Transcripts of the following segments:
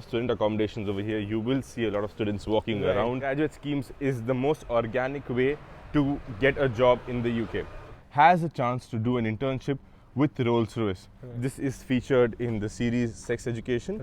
Student accommodations over here. You will see a lot of students walking around. Graduate schemes is the most organic way to get a job in the UK. Has a chance to do an internship with Rolls-Royce. This is featured in the series Sex Education.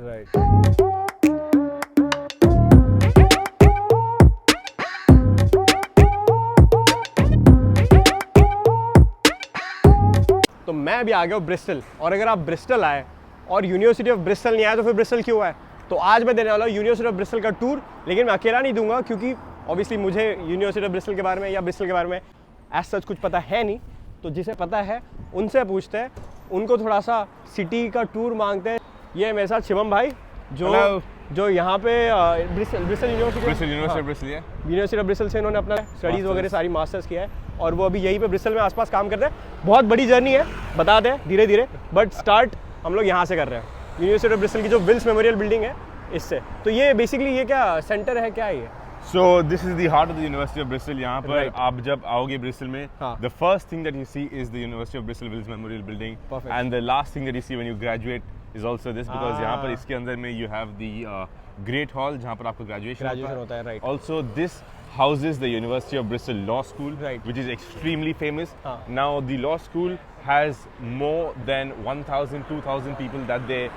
तो मैं अभी आ गया हूँ Bristol, और अगर आप Bristol आए और यूनिवर्सिटी ऑफ ब्रिस्टल नहीं आए तो फिर ब्रिस्टल क्यों आए? तो आज मैं देने वाला हूँ यूनिवर्सिटी ऑफ ब्रिस्टल का टूर, लेकिन मैं अकेला नहीं दूंगा क्योंकि ऑब्वियसली मुझे यूनिवर्सिटी ऑफ ब्रिस्टल के बारे में या ब्रिस्टल के बारे में एज सच कुछ पता है नहीं। तो जिसे पता है उनसे पूछते हैं, उनको थोड़ा सा सिटी का टूर मांगते हैं। ये मेरे साथ शिवम भाई जो यहाँ पे ब्रिस्टल यूनिवर्सिटी ऑफ ब्रिस्टल से इन्होंने अपना स्टडीज़ वगैरह सारी मास्टर्स किया है, और वो अभी यहीं पे ब्रिस्टल में आसपास काम कर रहे हैं। बहुत बड़ी जर्नी है, बता दें धीरे धीरे, बट स्टार्ट हम लोग यहाँ से कर रहे हैं, यूनिवर्सिटी ऑफ ब्रिस्टल की जो विल्स मेमोरियल बिल्डिंग है इससे। तो ये बेसिकली ये क्या सेंटर है, क्या है ये? So this is the heart of the University of Bristol. यहाँ पर आप जब आओगे ब्रिस्टल में, the first thing that you see is the University of Bristol Wills Memorial Building. Perfect. And the last thing that you see when you graduate is also this, because यहाँ पर इसके अंदर में you have the Great Hall जहाँ पर आपका graduation होता है, right. Also this houses the University of Bristol Law School, right, which is extremely famous. Now the law school has more than 1,000, 2,000 people that they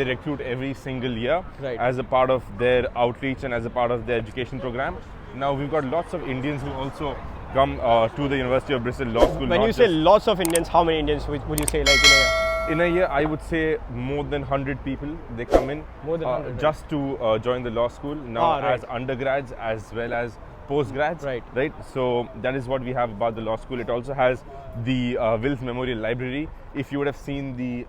recruit every single year, right, as a part of their outreach and as a part of their education program. Now we've got lots of Indians who also come to the University of Bristol Law School. When you say lots of Indians, how many Indians would you say, like in a year? In a year, I would say more than 100 people, they come in more than 100, just to join the law school now, as undergrads as well as postgrads, right? So that is what we have about the law school. It also has the Wills Memorial Library. If you would have seen the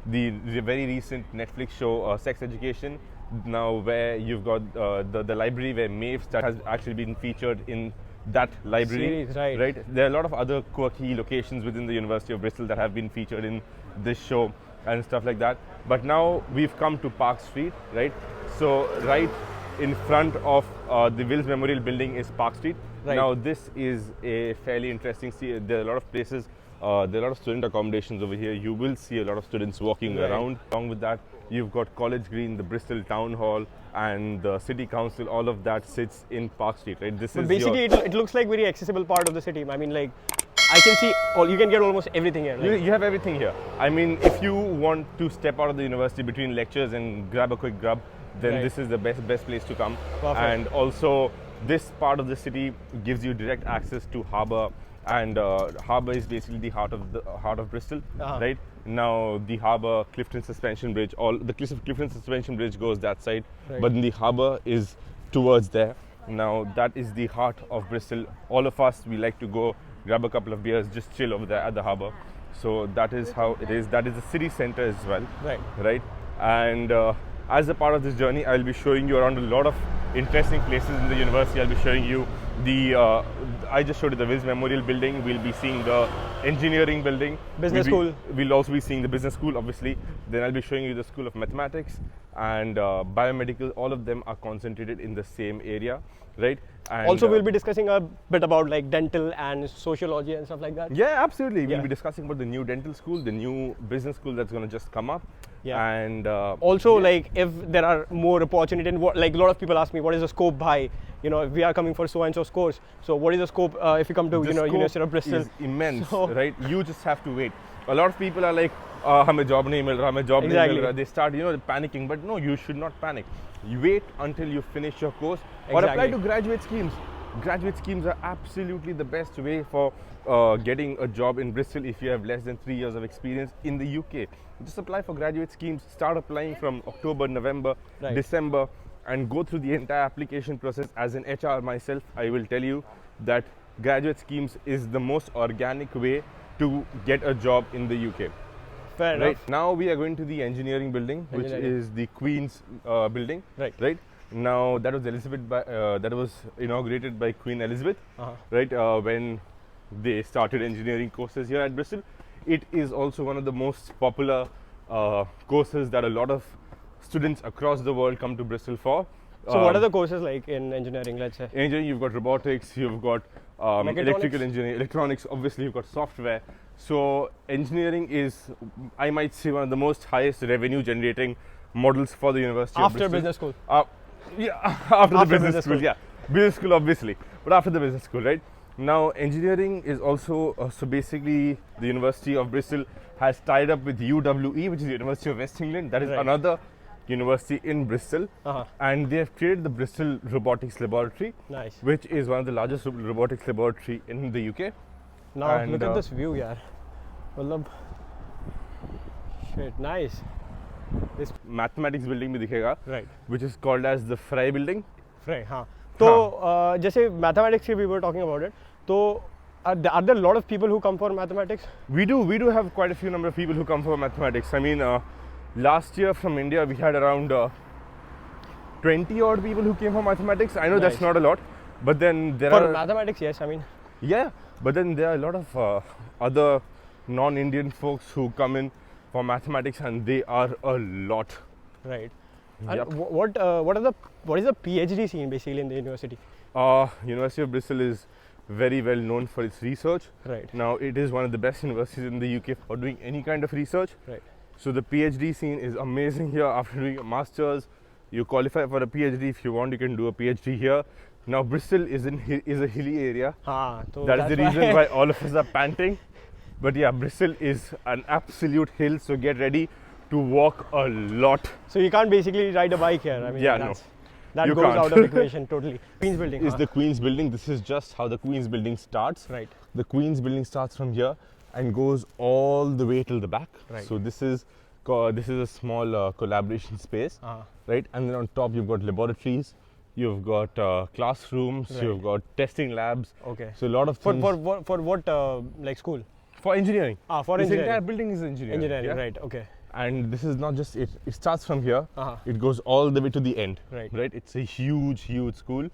very recent Netflix show Sex Education, now where you've got the library where Maeve that has actually been featured in that library, series, right? There are a lot of other quirky locations within the University of Bristol that have been featured in this show and stuff like that. But now we've come to Park Street, right? So right in front of the Wills Memorial Building is Park Street. Right. Now this is a fairly interesting. There are a lot of places. There are a lot of student accommodations over here. You will see a lot of students walking around. Along with that, you've got College Green, the Bristol Town Hall, and the City Council. All of that sits in Park Street, right? This is basically it looks like very accessible part of the city. I mean, like I can see you can get almost everything here. Like, you have everything here. I mean, if you want to step out of the university between lectures and grab a quick grub, then this is the best place to come. Perfect. And also, this part of the city gives you direct access to harbour, and harbour is basically the heart of Bristol, right? Now the harbour, Clifton Suspension Bridge, the Clifton Suspension Bridge goes that side, but the harbour is towards there. Now that is the heart of Bristol. All of us, we like to go grab a couple of beers, just chill over there at the harbour. So that is how it is. That is the city centre as well, right? And as a part of this journey, I'll be showing you around a lot of interesting places in the university. I'll be showing you I just showed you the Wills Memorial Building. We'll be seeing the engineering building. Business school. We'll also be seeing the business school, obviously. Then I'll be showing you the School of Mathematics and biomedical. All of them are concentrated in the same area, right? And also, we'll be discussing a bit about like dental and sociology and stuff like that. Yeah, absolutely. We'll be discussing about the new dental school, the new business school that's going to just come up. And also, like if there are more opportunity, and like a lot of people ask me, what is the scope by? You know, if we are coming for so and so course. So what is the scope if you come to University of Bristol? Is immense, right? You just have to wait. A lot of people are like, हमें job नहीं मिल रहा, हमें job नहीं मिल रहा. They start, panicking. But no, you should not panic. You wait until you finish your course or apply to graduate schemes. Graduate schemes are absolutely the best way for getting a job in Bristol if you have less than 3 years of experience in the UK. Just apply for graduate schemes. Start applying from October, November, December, and go through the entire application process. As an HR myself, I will tell you that graduate schemes is the most organic way to get a job in the UK. Fair enough. Now we are going to the engineering building, which is the Queen's building. Right. Now that was inaugurated by Queen Elizabeth, right? When they started engineering courses here at Bristol. It is also one of the most popular courses that a lot of students across the world come to Bristol for. So what are the courses like in engineering, let's say? Engineering, you've got robotics, you've got electrical engineering, electronics, obviously you've got software. So engineering is, I might say, one of the most highest revenue generating models for the University of After Bristol. business school. Yeah, after the After business business school, school. yeah. Business school, obviously. But after the business school, right? Now, engineering is also, so basically, the University of Bristol has tied up with UWE, which is the University of West England. That is Right. another university in Bristol. Uh-huh. And they have created the Bristol Robotics Laboratory, Nice. which is one of the largest robotics laboratory in the UK. Now And, look at this view, yaar. मतलब shit, nice. This Mathematics building भी दिखेगा, right. which is called as the Fry building. Right. हाँ. तो जैसे mathematics we were talking about it. तो are there a lot of people who come for mathematics? We do have quite a few number of people who come for mathematics. I mean, last year from India we had around 20 odd people who came for mathematics. I know that's Nice. not a lot, but then there For are mathematics, yes. I mean, yeah, but then there are a lot of other non-Indian folks who come in for mathematics, and they are a lot. right. And Yep. what is the PhD scene basically in the university? University of Bristol is very well known for its research. Right. Now it is one of the best universities in the UK for doing any kind of research. Right. So the PhD scene is amazing here. After doing a master's, you qualify for a PhD. If you want, you can do a PhD here. Now Bristol is a hilly area. हाँ. तो That is the that's reason why all of us are panting. But yeah, Bristol is an absolute hill. So get ready to walk a lot. So you can't basically ride a bike here. I mean, Yeah, no. that You goes can't. out of equation totally. Queen's building. Is the Queen's building. This is just how the Queen's building starts. right. The Queen's building starts from here and goes all the way till the back. Right. So this is a small collaboration space, right? And then on top you've got laboratories, you've got classrooms, Right. you've got testing labs. Okay. So a lot of things For what like school? for engineering. For This engineering. entire building is engineering. Engineering, yeah? right? Okay. And this is not just it. It starts from here. Uh-huh. It goes all the way to the end. Right. Right. It's a huge school,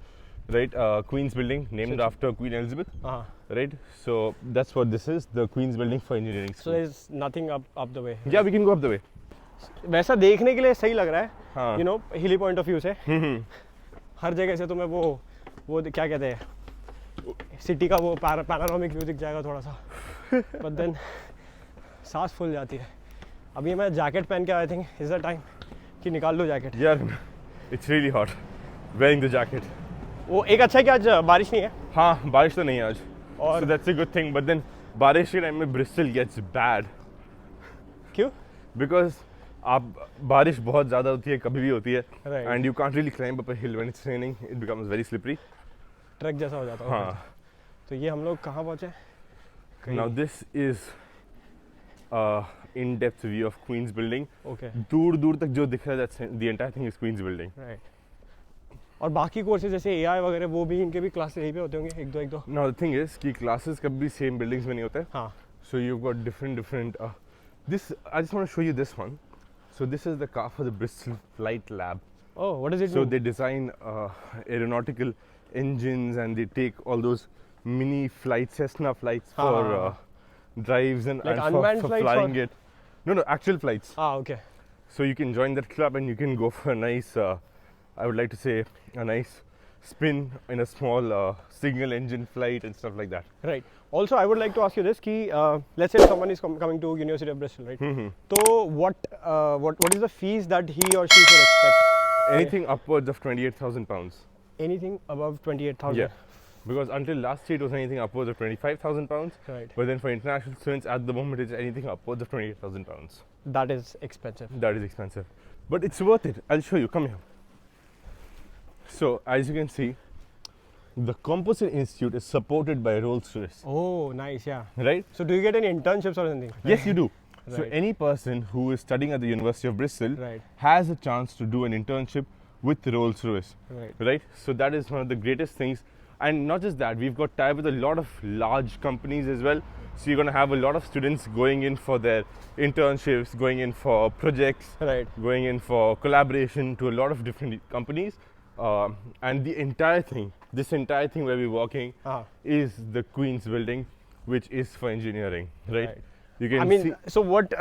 right? Queen's building, named So- after Queen Elizabeth. Uh-huh. Right. So that's what this is. The Queen's building for engineering So school. there's nothing up the way. Yeah, we can go up the way. वैसा देखने के लिए सही लग रहा है. हाँ. You know, hilly point of view से. हर जगह से तुम्हें वो क्या कहते हैं? सिटी का वो पैनोरामिक व्यू दिख जाएगा थोड़ा सा. But then सांस फूल जाती है. अभी मैं जैकेट पहन के I think is the time कि निकाल लो jacket. Yeah, it's really hot. Wearing the jacket. वो एक अच्छा है कि आज बारिश नहीं है. हाँ, बारिश तो नहीं है आज. और So that's a good thing. But then बारिश के टाइम में Bristol gets bad क्यों? because आप बारिश बहुत ज़्यादा होती है, कभी भी होती है, Right. and you can't really climb up a hill when it's raining. It becomes very slippery. Truck जैसा हो जाता है. हाँ. तो ये हम लोग कहाँ पहुँचे? Now this is in-depth view of Queen's building. Okay. दूर तक जो दिख रहा है, that's the entire thing is Queen's building. Right. और बाकी कोर्सेज जैसे AI वगैरह वो भी इनके भी क्लासेस यहीं पे होते होंगे एक दो. Now the thing is कि classes कभी same buildings में नहीं होते. हाँ. So you've got different. This I just want to show you this one. So this is the car for the Bristol Flight Lab. Oh, what does it So mean? they design aeronautical engines, and they take all those mini flights, Cessna flights for drives and, Like and unmanned for flights flying or- it. No, actual flights. Okay. So you can join that club and you can go for a nice, I would like to say, a nice spin in a small single engine flight and stuff like that. Right. Also, I would like to ask you this: कि let's say someone is coming to University of Bristol, right? So what is the fees that he or she should expect? Anything upwards of £28,000. Anything above 28,000. Yeah. Because until last year it was anything upwards of £25,000. Right. But then for international students at the moment it's anything upwards of £28,000. That is expensive. That is expensive. But it's worth it. I'll show you. Come here. So as you can see, the Composite Institute is supported by Rolls-Royce. Oh, nice. Yeah. Right? So do you get any internships or anything? Yes, you do. So Right. any person who is studying at the University of Bristol Right. has a chance to do an internship with Rolls-Royce. Right. Right? So that is one of the greatest things. And not just that, we've got tied with a lot of large companies as well. So you're going to have a lot of students going in for their internships, going in for projects, Right. going in for collaboration to a lot of different companies. And the entire thing, this entire thing where we're walking Uh-huh. is the Queen's building, which is for engineering, right? Right. You can I mean, see. so what?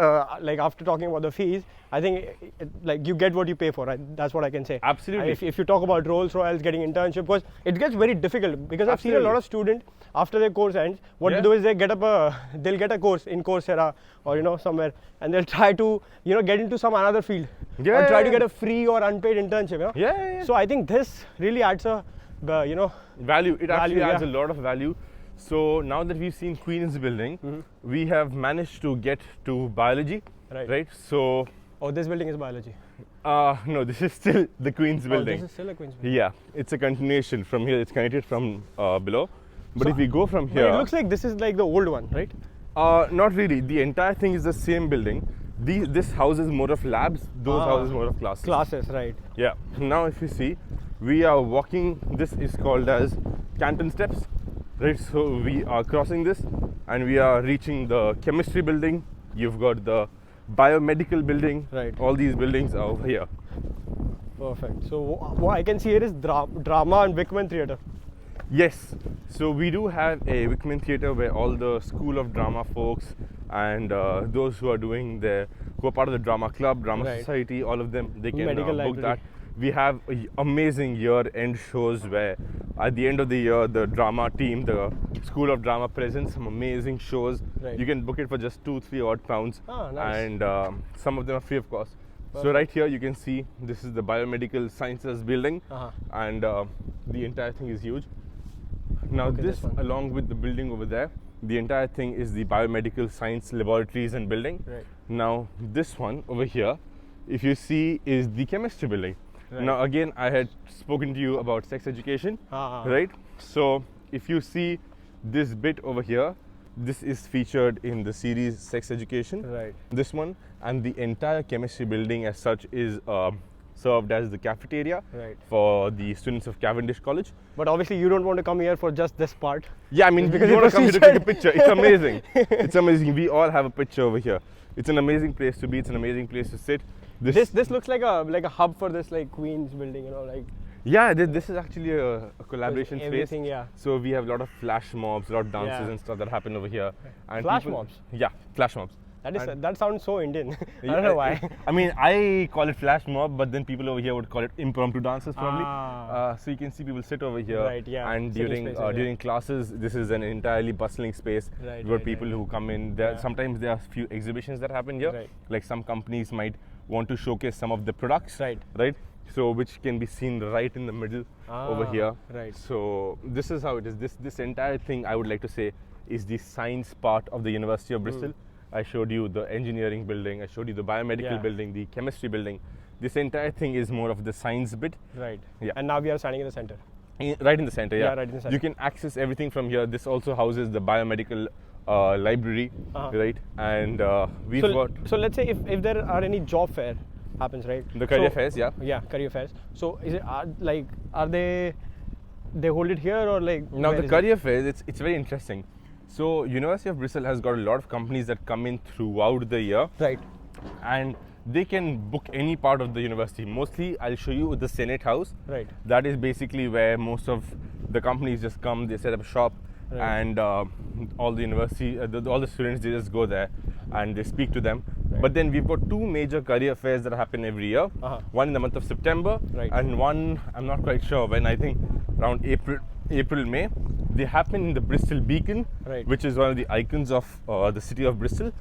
Like after talking about the fees, I think like you get what you pay for. Right? That's what I can say. Absolutely. If you talk about Rolls Royals getting internship, because it gets very difficult. Because I've seen a lot of students after their course ends, what they do is they'll get a course in Coursera or somewhere, and they'll try to get into some another field, or try to get a free or unpaid internship. Yeah. So I think this really adds a value. It actually adds a yeah. lot of value. So now that we've seen Queen's building, we have managed to get to biology, right? So, this building is biology. no, this is still the Queen's building. This is still a Queen's building. Yeah, it's a continuation from here. It's connected from below. But if we go from here, it looks like this is like the old one, right? Not really. The entire thing is the same building. This house is more of labs. Those houses more of classes. Classes, right? Yeah. Now, if you see, we are walking. This is called as Canton Steps. Right, so we are crossing this and we are reaching the chemistry building. You've got the biomedical building. Right. All these buildings are over here. Perfect. So what I can see here is drama and Wickman Theatre. Yes. So we do have a Wickman Theatre where all the School of Drama folks and those who are part of the drama club, drama society, all of them, they can book that. We have amazing year-end shows where at the end of the year, the drama team, the School of Drama presents some amazing shows. Right. You can book it for just £2-3 odd. Nice. And some of them are free of cost. So right here you can see this is the Biomedical Sciences building, and the entire thing is huge. Now this along with the building over there, the entire thing is the Biomedical Science Laboratories and building. Right. Now this one over here, if you see, is the chemistry building. Right. Now again, I had spoken to you about sex education, right? So if you see this bit over here, this is featured in the series Sex Education. Right. This one, and the entire chemistry building as such is served as the cafeteria for the students of Cavendish College. But obviously you don't want to come here for just this part. Yeah, I mean, because you want to come here to take a picture. It's amazing. It's amazing. We all have a picture over here. It's an amazing place to be. It's an amazing place to sit. This looks like a hub for this like Queen's building, Yeah, this is actually a collaboration space. Yeah. So we have a lot of flash mobs, a lot of dances and stuff that happen over here. And flash mobs? Yeah, flash mobs. That sounds so Indian. I don't know why. I mean, I call it flash mob, but then people over here would call it impromptu dances probably. So you can see people sit over here. Right, yeah. And during classes, this is an entirely bustling space where people who come in. Sometimes there are a few exhibitions that happen here. Right. Like some companies might want to showcase some of the products. Right. So which can be seen right in the middle over here. Right. So this is how it is. This entire thing, I would like to say, is the science part of the University of Bristol. I showed you the engineering building, I showed you the biomedical building, the chemistry building. This entire thing is more of the science bit. Right. Yeah. And now we are standing in the center. Right in the center, yeah. Right in the center. You can access everything from here. This also houses the biomedical library, right? And we've got... So let's say if there are any job fair happens, right? The career fairs, yeah. Yeah, career fairs. So is it are they hold it here or like? Now the career fairs, it's very interesting. So University of Bristol has got a lot of companies that come in throughout the year. Right. And they can book any part of the university. Mostly, I'll show you the Senate House. Right. That is basically where most of the companies just come, they set up a shop, and all the university, all the students, they just go there and they speak to them. Right. But then we've got two major career fairs that happen every year. One in the month of September, and one, I'm not quite sure when, I think around April, May. They happen in the Bristol Beacon, which is one of the icons of the city of Bristol,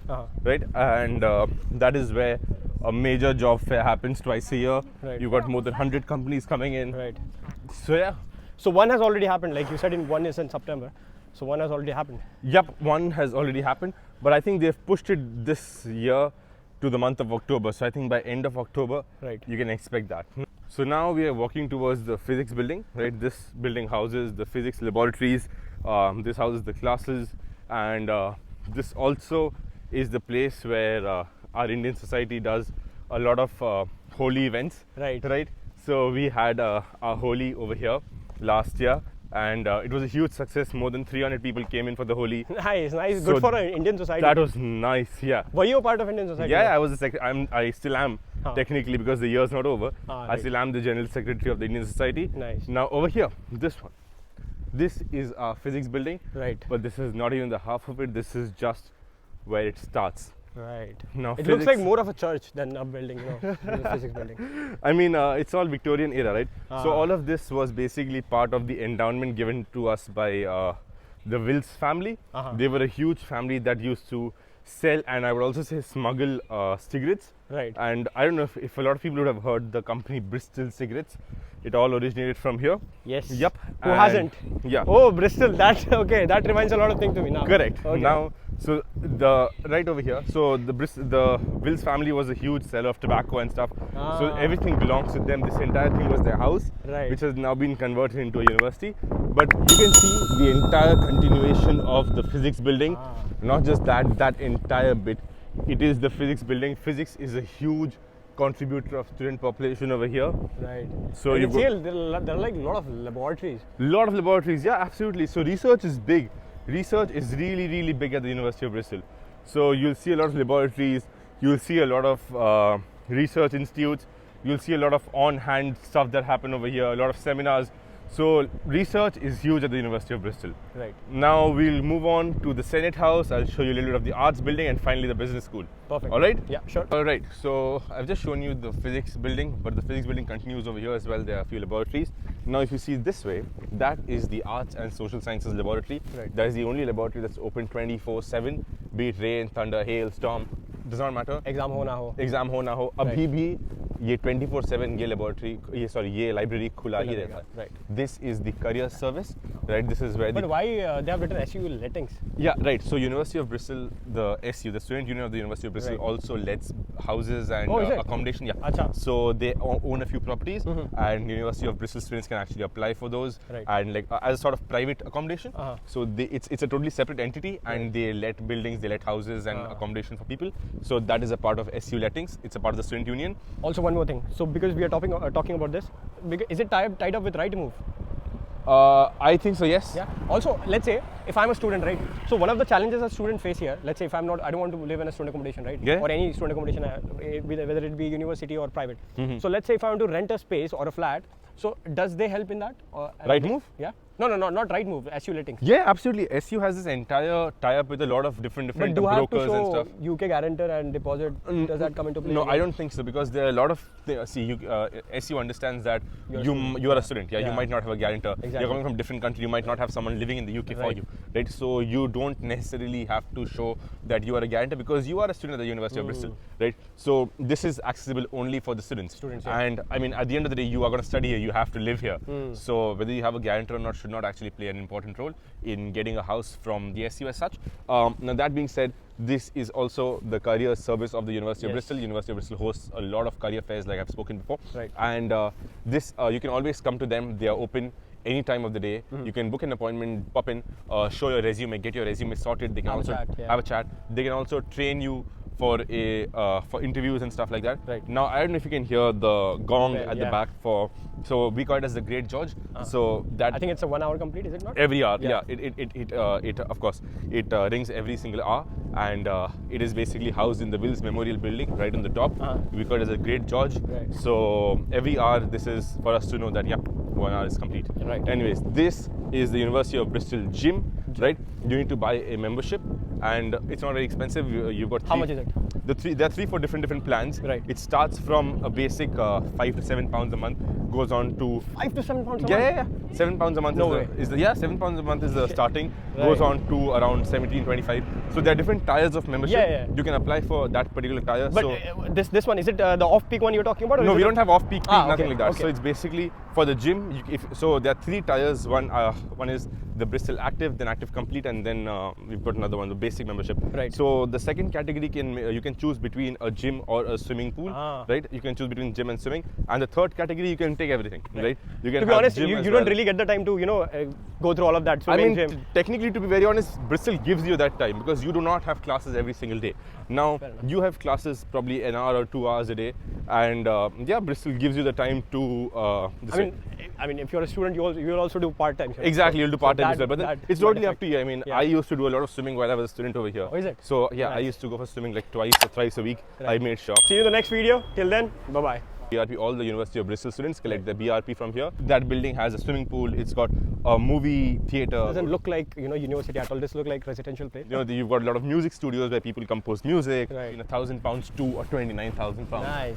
right? And that is where a major job fair happens twice a year. Right. You've got more than 100 companies coming in. Right. So yeah. So one has already happened, like you said, one is in September. So one has already happened. Yep, one has already happened, but I think they've pushed it this year to the month of October. So I think by end of October, you can expect that. So now we are walking towards the physics building, right? This building houses the physics laboratories, this houses the classes, and this also is the place where our Indian society does a lot of holy events. Right. So we had our Holi over here last year, and it was a huge success. More than 300 people came in for the Holi. Nice. Good for an Indian society. That was nice, yeah. Were you a part of Indian society? Yeah, I was I still am, technically, because the year's not over. I still am the General Secretary of the Indian Society. Nice. Now over here, this one. This is our physics building. Right. But this is not even the half of it. This is just where it starts. Right. Now, It looks like more of a church than a building, the physics building. I mean, it's all Victorian era, right? So all of this was basically part of the endowment given to us by the Wills family. They were a huge family that used to sell, and I would also say smuggle cigarettes. Right. And I don't know if a lot of people would have heard the company Bristol cigarettes. It all originated from here. Yes. Yep. Who And hasn't? Yeah. Oh, Bristol. That okay. That reminds a lot of things to me now. Correct. Okay. Now, so the right over here. So the Wills family was a huge seller of tobacco and stuff. So everything belongs to them. This entire thing was their house, Right. which has now been converted into a university. But you can see the entire continuation of the physics building. Not just that entire bit. It is the physics building. Physics is a huge contributor of student population over here. Right. So And you there are like a lot of laboratories. lot of laboratories, yeah, absolutely. So research is big. Research is really big at the University of Bristol. So you'll see a lot of laboratories. You'll see a lot of research institutes. You'll see a lot of on-hand stuff that happen over here. A lot of seminars. So research is huge at the University of Bristol. Right. Now we'll move on to the Senate House. I'll show you a little bit of the arts building and finally the business school. Perfect. All right? Yeah, sure. All right. So I've just shown you the physics building, but the physics building continues over here as well. There are a few laboratories. Now, if you see this way, that is the arts and social sciences laboratory. Right. That is the only laboratory that's open 24/7, be it rain, thunder, hail, storm. Does not matter. Exam ho na ho. Exam हो ना हो अभी भी ये 24/7 ये laboratory ये library खुला ही रहता है. Right. This is the career service, right? This is where But the why they have written SU lettings? yeah, right. So University of Bristol, the SU, the Student Union of the University of Bristol, Right. also lets houses and Oh, is it? accommodation. Yeah. Acha. So they own a few properties, and University of Bristol students can actually apply for those, Right. and like as a sort of private accommodation. So it's a totally separate entity, and they let buildings, they let houses and accommodation for people. So that is a part of SU lettings. It's a part of the Student Union. Also, one more thing. So, because we are talking about this, is it tied up with right move? I think so. Yes. Yeah. Also, let's say if I'm a student, right? So one of the challenges a student face here, let's say if I don't want to live in a student accommodation, right? Yeah. Or any student accommodation, whether it be university or private. So let's say if I want to rent a space or a flat, so does they help in that? Or, Right move? Yeah. No, not right move. SU lettings. Yeah, absolutely. SU has this entire tie-up with a lot of different But do I have to brokers and show stuff. UK guarantor and deposit? Does that come into play? No, again? I don't think so, because there are a lot of SU understands that you are a student. Yeah, Yeah. you might not have a guarantor. Exactly. You're coming from a different country. You might not have someone living in the UK for Right. you, right? So you don't necessarily have to show that you are a guarantor because you are a student at the University of Bristol, right? So this is accessible only for the students. Yeah. And I mean, at the end of the day, you are going to study here. You have to live here. So whether you have a guarantor or not should not actually play an important role in getting a house from the SU as such. Now that being said, this is also the career service of the University of Yes. Bristol. University of Bristol hosts a lot of career fairs, like I've spoken before. Right. And this you can always come to them. They are open any time of the day. You can book an appointment, pop in, show your resume, get your resume sorted. They can Have a also chat, yeah. have a chat. They can also train you for for interviews and stuff like that. Right. Now I don't know if you can hear the gong Okay, at the yeah. back so we call it as the Great George. So that I think it's a 1 hour complete, is it not? every hour, Yeah. yeah. It of course it rings every single hour, and it is basically housed in the Wills Memorial Building right on the top. We call it as a Great George. Right. So every hour, this is for us to know that 1 hour is complete. Right. Anyways, this is the University of Bristol gym, right? You need to buy a membership, and it's not very expensive. You've got How much is it? there are 3-4 different plans. Right. It starts from a basic £5 to £7 a month, goes on to £5 to £7 a month? yeah. £7 a month No is the £7 a month is the starting. Right. Goes on to around 17-25. So there are different tiers of membership. Yeah. You can apply for that particular tier. But so this one, is it the off-peak one you're talking about? Or no, is we it don't have off-peak, nothing okay, like that. okay. So it's basically for the gym. So there are 3 tiers. One is the Bristol Active, then Active Complete, and then we've got another one, the basic membership. Right. So the second category you can choose between a gym or a swimming pool, right? You can choose between gym and swimming. And the third category, you can take everything, right? You can To be have honest, gym you as don't well. really get the time to go through all of that. I Swimming, mean, gym. technically, to be very honest, Bristol gives you that time because you do not have classes every single day. Now, you have classes probably an hour or 2 hours a day, and Bristol gives you the time to. I mean, if you're a student, you'll also do part-time. Exactly, you'll do part-time as well. But then it's totally up to you. I mean, Yeah. I used to do a lot of swimming while I was a student over here. Oh, is it? So, yeah, I Nice. used to go for swimming like twice or thrice a week. I made sure. See you in the next video. Till then, bye-bye. BRP, all the University of Bristol students collect their BRP from here. That building has a swimming pool. It's got a movie theater. Doesn't look like, you know, university at all. This look like residential place. You know, you've got a lot of music studios where people compose music. Right. You know, £1,000 to or £29,000. Nice.